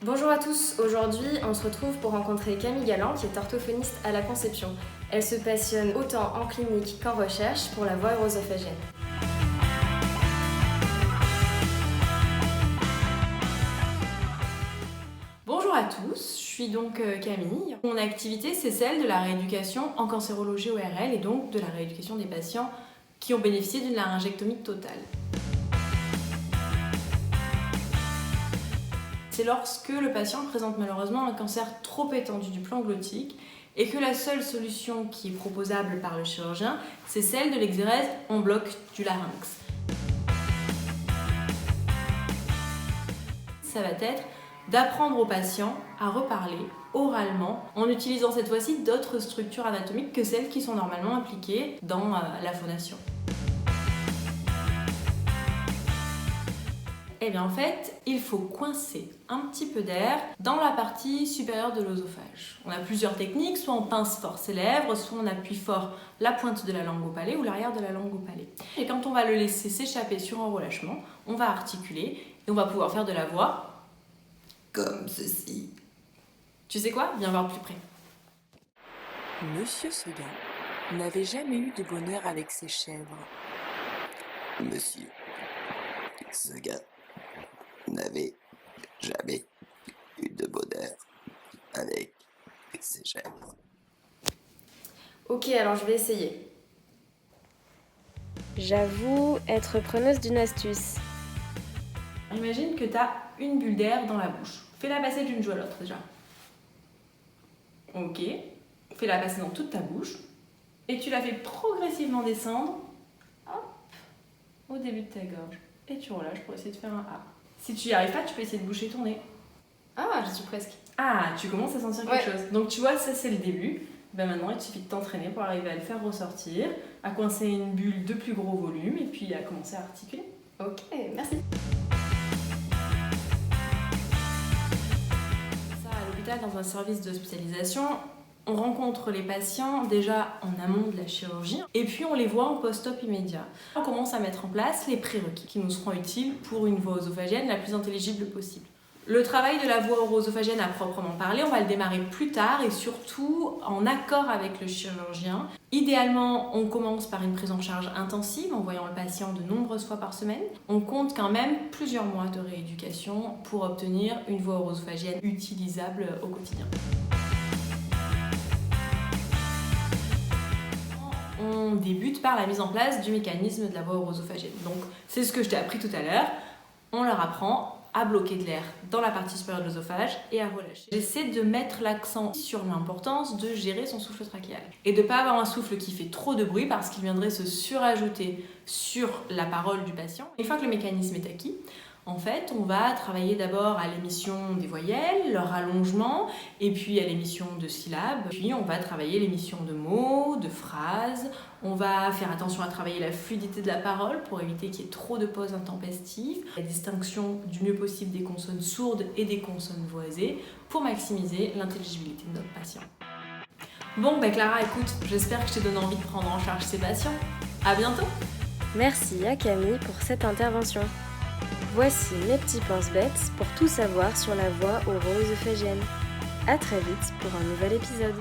Bonjour à tous, aujourd'hui on se retrouve pour rencontrer Camille Galland qui est orthophoniste à la conception. Elle se passionne autant en clinique qu'en recherche pour la voie orosophagienne. Bonjour à tous, je suis donc Camille. Mon activité c'est celle de la rééducation en cancérologie ORL et donc de la rééducation des patients qui ont bénéficié d'une laryngectomie totale. C'est lorsque le patient présente malheureusement un cancer trop étendu du plan glottique et que la seule solution qui est proposable par le chirurgien, c'est celle de l'exérèse en bloc du larynx. Ça va être d'apprendre au patient à reparler oralement en utilisant cette fois-ci d'autres structures anatomiques que celles qui sont normalement impliquées dans la phonation. Et bien en fait, il faut coincer un petit peu d'air dans la partie supérieure de l'œsophage. On a plusieurs techniques, soit on pince fort ses lèvres, soit on appuie fort la pointe de la langue au palais ou l'arrière de la langue au palais. Et quand on va le laisser s'échapper sur un relâchement, on va articuler et on va pouvoir faire de la voix comme ceci. Tu sais quoi? Viens voir plus près. Monsieur Seguin n'avait jamais eu de bonheur avec ses chèvres. Monsieur Seguin n'avait jamais eu de bonheur avec ses chèvres. Ok, alors je vais essayer. J'avoue être preneuse d'une astuce. Imagine que tu as une bulle d'air dans la bouche. Fais-la passer d'une joue à l'autre déjà. Ok. Fais-la passer dans toute ta bouche. Et tu la fais progressivement descendre. Hop. Au début de ta gorge. Et tu relâches pour essayer de faire un A. Si tu n'y arrives pas, tu peux essayer de boucher ton nez. Ah, je suis presque. Ah, tu commences à sentir quelque chose. Donc tu vois, ça c'est le début. Ben maintenant, il te suffit de t'entraîner pour arriver à le faire ressortir, à coincer une bulle de plus gros volume et puis à commencer à articuler. Ok, merci. Ça, à l'hôpital, dans un service d'hospitalisation, on rencontre les patients déjà en amont de la chirurgie et puis on les voit en post-op immédiat. On commence à mettre en place les prérequis qui nous seront utiles pour une voie œsophagienne la plus intelligible possible. Le travail de la voie orosophagienne à proprement parler, on va le démarrer plus tard et surtout en accord avec le chirurgien. Idéalement, on commence par une prise en charge intensive en voyant le patient de nombreuses fois par semaine. On compte quand même plusieurs mois de rééducation pour obtenir une voie orosophagienne utilisable au quotidien. On débute par la mise en place du mécanisme de la voie orosophagienne. Donc, c'est ce que je t'ai appris tout à l'heure. On leur apprend à bloquer de l'air dans la partie supérieure de l'œsophage et à relâcher. J'essaie de mettre l'accent sur l'importance de gérer son souffle trachéal et de ne pas avoir un souffle qui fait trop de bruit parce qu'il viendrait se surajouter sur la parole du patient. Une fois que le mécanisme est acquis, en fait, on va travailler d'abord à l'émission des voyelles, leur allongement, et puis à l'émission de syllabes. Puis on va travailler l'émission de mots, de phrases. On va faire attention à travailler la fluidité de la parole pour éviter qu'il y ait trop de pauses intempestives. La distinction du mieux possible des consonnes sourdes et des consonnes voisées pour maximiser l'intelligibilité de notre patient. Bon, Clara, écoute, j'espère que je t'ai donné envie de prendre en charge ces patients. À bientôt! Merci à Camille pour cette intervention. Voici mes petits pense-bêtes pour tout savoir sur la voie oro-œsophagienne. À très vite pour un nouvel épisode.